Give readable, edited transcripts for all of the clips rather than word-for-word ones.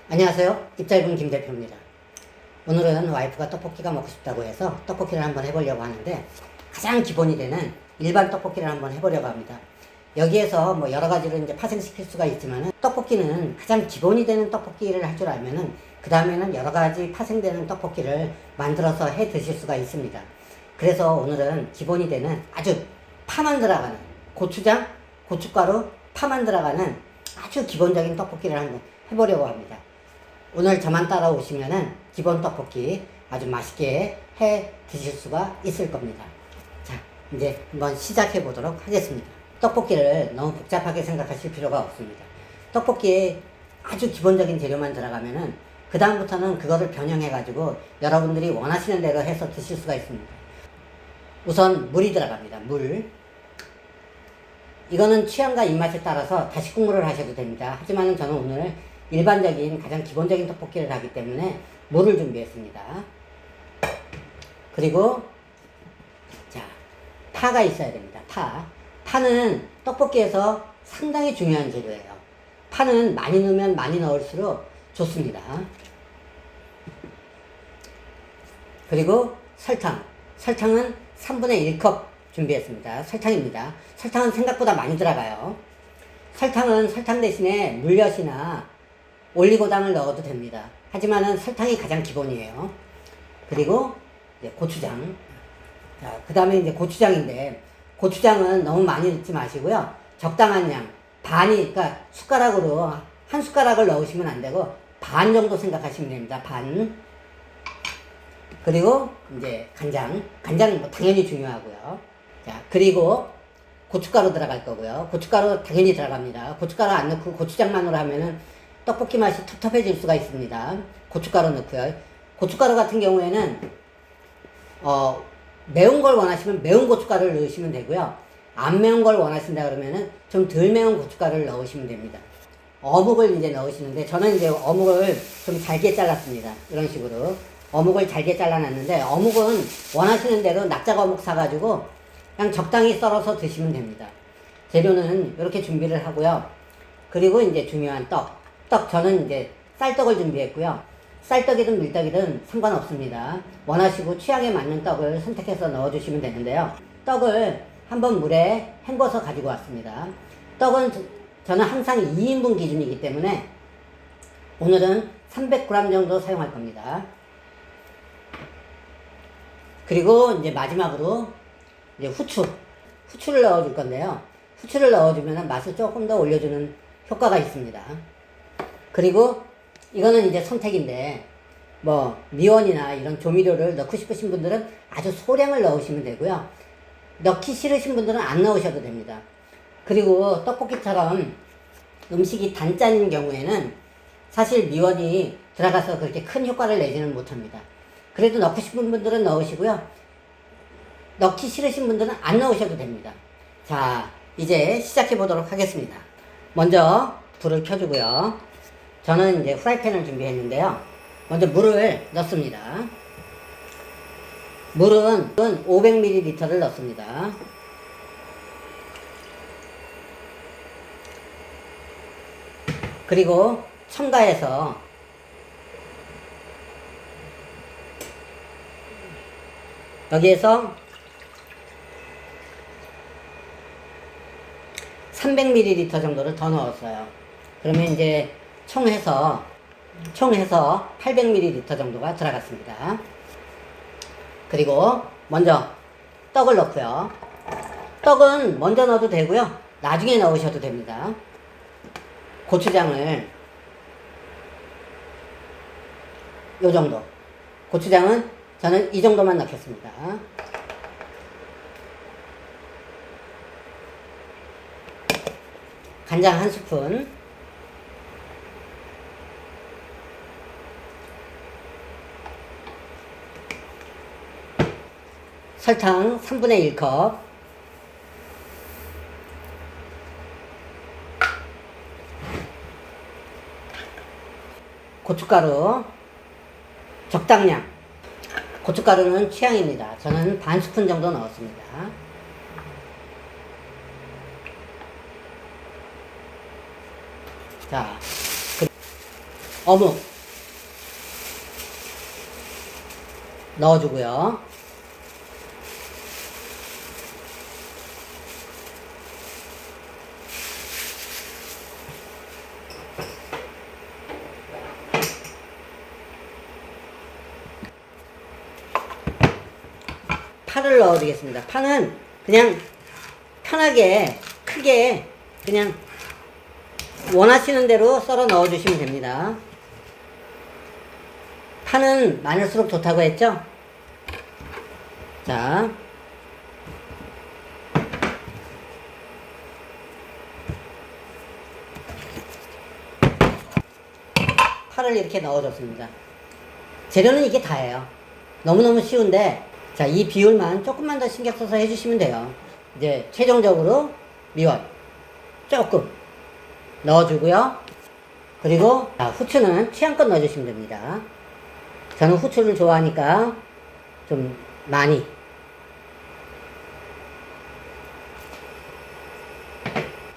안녕하세요. 입짧은 김 대표입니다. 오늘은 와이프가 떡볶이가 먹고 싶다고 해서 떡볶이를 한번 해보려고 하는데, 가장 기본이 되는 일반 떡볶이를 한번 해보려고 합니다. 여기에서 뭐 여러 가지로 이제 파생시킬 수가 있지만은, 떡볶이는 가장 기본이 되는 떡볶이를 할 줄 알면은 그 다음에는 여러 가지 파생되는 떡볶이를 만들어서 해 드실 수가 있습니다. 그래서 오늘은 기본이 되는 아주 파만 들어가는 고추장, 고춧가루, 파만 들어가는 아주 기본적인 떡볶이를 한번 해보려고 합니다. 오늘 저만 따라오시면은 기본 떡볶이 아주 맛있게 해 드실 수가 있을 겁니다. 자, 이제 한번 시작해 보도록 하겠습니다. 떡볶이를 너무 복잡하게 생각하실 필요가 없습니다. 떡볶이에 아주 기본적인 재료만 들어가면은 그 다음부터는 그거를 변형해 가지고 여러분들이 원하시는 대로 해서 드실 수가 있습니다. 우선 물이 들어갑니다. 물. 이거는 취향과 입맛에 따라서 다시 국물을 하셔도 됩니다. 하지만 저는 오늘 일반적인 가장 기본적인 떡볶이를 하기 때문에 물을 준비했습니다. 그리고 자, 파가 있어야 됩니다. 파는 떡볶이에서 상당히 중요한 재료예요. 파는 많이 넣으면 많이 넣을수록 좋습니다. 그리고 설탕은 3분의 1컵 준비했습니다. 설탕입니다. 설탕은 생각보다 많이 들어가요. 설탕은 설탕 대신에 물엿이나 올리고당을 넣어도 됩니다. 하지만은 설탕이 가장 기본이에요. 그리고 이제 고추장. 자, 그 다음에 이제 고추장인데, 고추장은 너무 많이 넣지 마시고요. 적당한 양, 그러니까 숟가락으로 한 숟가락을 넣으시면 안 되고, 반 정도 생각하시면 됩니다. 반. 그리고 이제 간장은 뭐 당연히 중요하고요. 자, 그리고 고춧가루 들어갈 거고요. 고춧가루 당연히 들어갑니다. 고춧가루 안 넣고 고추장만으로 하면은 떡볶이 맛이 텁텁해질 수가 있습니다. 고춧가루 넣고요. 고춧가루 같은 경우에는 매운 걸 원하시면 매운 고춧가루를 넣으시면 되고요. 안 매운 걸 원하신다 그러면은 좀 덜 매운 고춧가루를 넣으시면 됩니다. 어묵을 이제 넣으시는데, 저는 이제 어묵을 좀 잘게 잘랐습니다. 이런 식으로 어묵을 잘게 잘라놨는데, 어묵은 원하시는 대로 납작 어묵 사가지고 그냥 적당히 썰어서 드시면 됩니다. 재료는 이렇게 준비를 하고요. 그리고 이제 중요한 떡, 저는 이제 쌀떡을 준비했고요. 쌀떡이든 밀떡이든 상관없습니다. 원하시고 취향에 맞는 떡을 선택해서 넣어주시면 되는데요. 떡을 한번 물에 헹궈서 가지고 왔습니다. 떡은 저는 항상 2인분 기준이기 때문에 오늘은 300g 정도 사용할 겁니다. 그리고 이제 마지막으로 이제 후추를 넣어줄 건데요. 후추를 넣어주면 맛을 조금 더 올려주는 효과가 있습니다. 그리고 이거는 이제 선택인데, 뭐 미원이나 이런 조미료를 넣고 싶으신 분들은 아주 소량을 넣으시면 되고요. 넣기 싫으신 분들은 안 넣으셔도 됩니다. 그리고 떡볶이처럼 음식이 단짠인 경우에는 사실 미원이 들어가서 그렇게 큰 효과를 내지는 못합니다. 그래도 넣고 싶은 분들은 넣으시고요. 넣기 싫으신 분들은 안 넣으셔도 됩니다. 자, 이제 시작해 보도록 하겠습니다. 먼저 불을 켜주고요. 저는 이제 후라이팬을 준비했는데요. 먼저 물을 넣습니다. 물은 500ml를 넣습니다. 그리고 첨가해서 여기에서 300ml 정도를 더 넣었어요. 그러면 이제 총해서 800ml 정도가 들어갔습니다. 그리고 먼저 떡을 넣고요. 떡은 먼저 넣어도 되고요. 나중에 넣으셔도 됩니다. 고추장을 요 정도. 고추장은 저는 이 정도만 넣겠습니다. 간장 1스푼. 설탕 3분의 1컵. 고춧가루 적당량. 고춧가루는 취향입니다. 저는 반 스푼 정도 넣었습니다. 자, 어묵 넣어주고요. 파를 넣어주겠습니다. 파는 그냥 편하게 크게 그냥 원하시는 대로 썰어 넣어주시면 됩니다. 파는 많을수록 좋다고 했죠? 자, 파를 이렇게 넣어줬습니다. 재료는 이게 다예요. 너무너무 쉬운데, 자, 이 비율만 조금만 더 신경 써서 해주시면 돼요. 이제 최종적으로 미원 조금 넣어주고요. 그리고 후추는 취향껏 넣어주시면 됩니다. 저는 후추를 좋아하니까 좀 많이.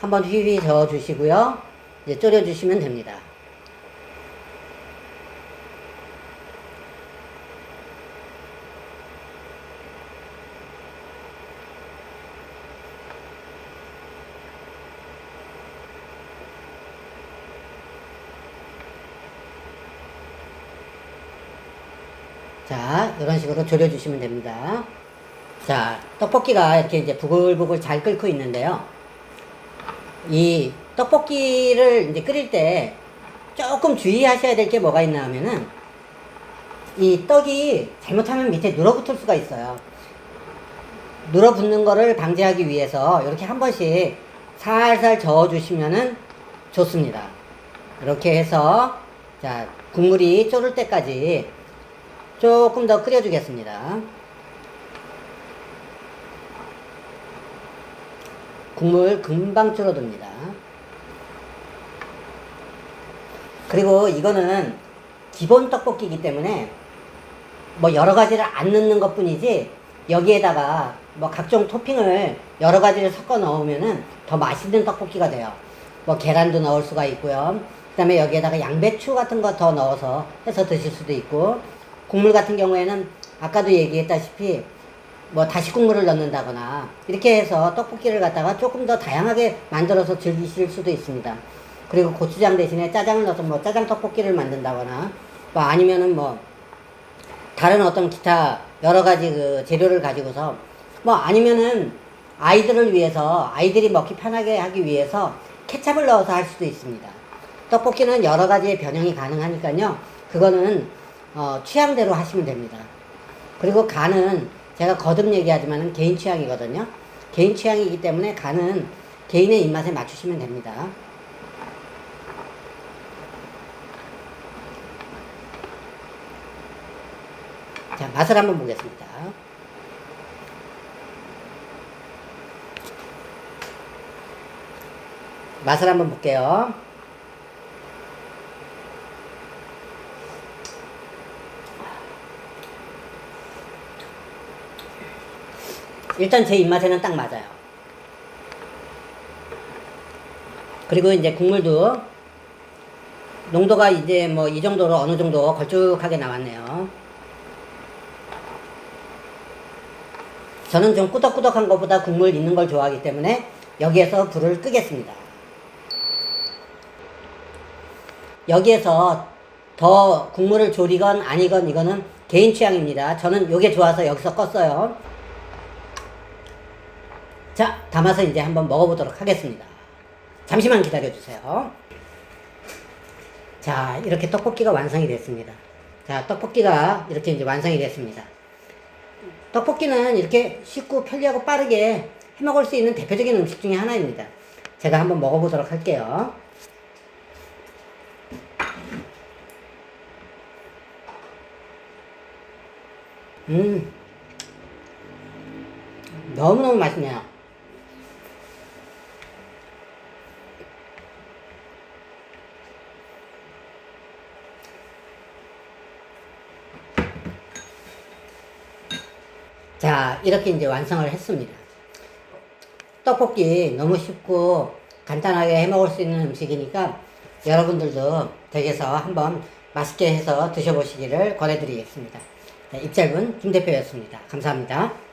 한번 휘휘 저어주시고요. 이제 졸여주시면 됩니다. 자, 이런 식으로 졸여주시면 됩니다. 자, 떡볶이가 이렇게 이제 부글부글 잘 끓고 있는데요. 이 떡볶이를 이제 끓일 때 조금 주의하셔야 될 게 뭐가 있나 하면은 이 떡이 잘못하면 밑에 눌어붙을 수가 있어요. 눌어붙는 거를 방지하기 위해서 이렇게 한 번씩 살살 저어주시면은 좋습니다. 이렇게 해서 자, 국물이 졸을 때까지 조금 더 끓여주겠습니다. 국물 금방 줄어듭니다. 그리고 이거는 기본 떡볶이이기 때문에 뭐 여러 가지를 안 넣는 것 뿐이지 여기에다가 뭐 각종 토핑을 여러 가지를 섞어 넣으면은 더 맛있는 떡볶이가 돼요. 뭐 계란도 넣을 수가 있고요. 그 다음에 여기에다가 양배추 같은 거 더 넣어서 해서 드실 수도 있고, 국물 같은 경우에는 아까도 얘기했다시피 뭐 다시 국물을 넣는다거나 이렇게 해서 떡볶이를 갖다가 조금 더 다양하게 만들어서 즐기실 수도 있습니다. 그리고 고추장 대신에 짜장을 넣어서 뭐 짜장 떡볶이를 만든다거나 뭐 아니면은 뭐 다른 어떤 기타 여러 가지 그 재료를 가지고서 뭐 아니면은 아이들을 위해서 아이들이 먹기 편하게 하기 위해서 케찹을 넣어서 할 수도 있습니다. 떡볶이는 여러 가지의 변형이 가능하니까요. 그거는 취향대로 하시면 됩니다. 그리고 간은 제가 거듭 얘기하지만 개인 취향이거든요. 개인 취향이기 때문에 간은 개인의 입맛에 맞추시면 됩니다. 자, 맛을 한번 보겠습니다. 맛을 한번 볼게요. 일단 제 입맛에는 딱 맞아요. 그리고 이제 국물도 농도가 이제 뭐 이 정도로 어느 정도 걸쭉하게 나왔네요. 저는 좀 꾸덕꾸덕한 것보다 국물 있는 걸 좋아하기 때문에 여기에서 불을 끄겠습니다. 여기에서 더 국물을 졸이건 아니건 이거는 개인 취향입니다. 저는 요게 좋아서 여기서 껐어요. 자, 담아서 이제 한번 먹어보도록 하겠습니다. 잠시만 기다려주세요. 자, 이렇게 떡볶이가 완성이 됐습니다. 자, 떡볶이가 이렇게 이제 완성이 됐습니다. 떡볶이는 이렇게 쉽고 편리하고 빠르게 해먹을 수 있는 대표적인 음식 중에 하나입니다. 제가 한번 먹어보도록 할게요. 너무너무 맛있네요. 자, 이렇게 이제 완성을 했습니다. 떡볶이 너무 쉽고 간단하게 해 먹을 수 있는 음식이니까 여러분들도 댁에서 한번 맛있게 해서 드셔보시기를 권해드리겠습니다. 네, 입 짧은 김 대표였습니다. 감사합니다.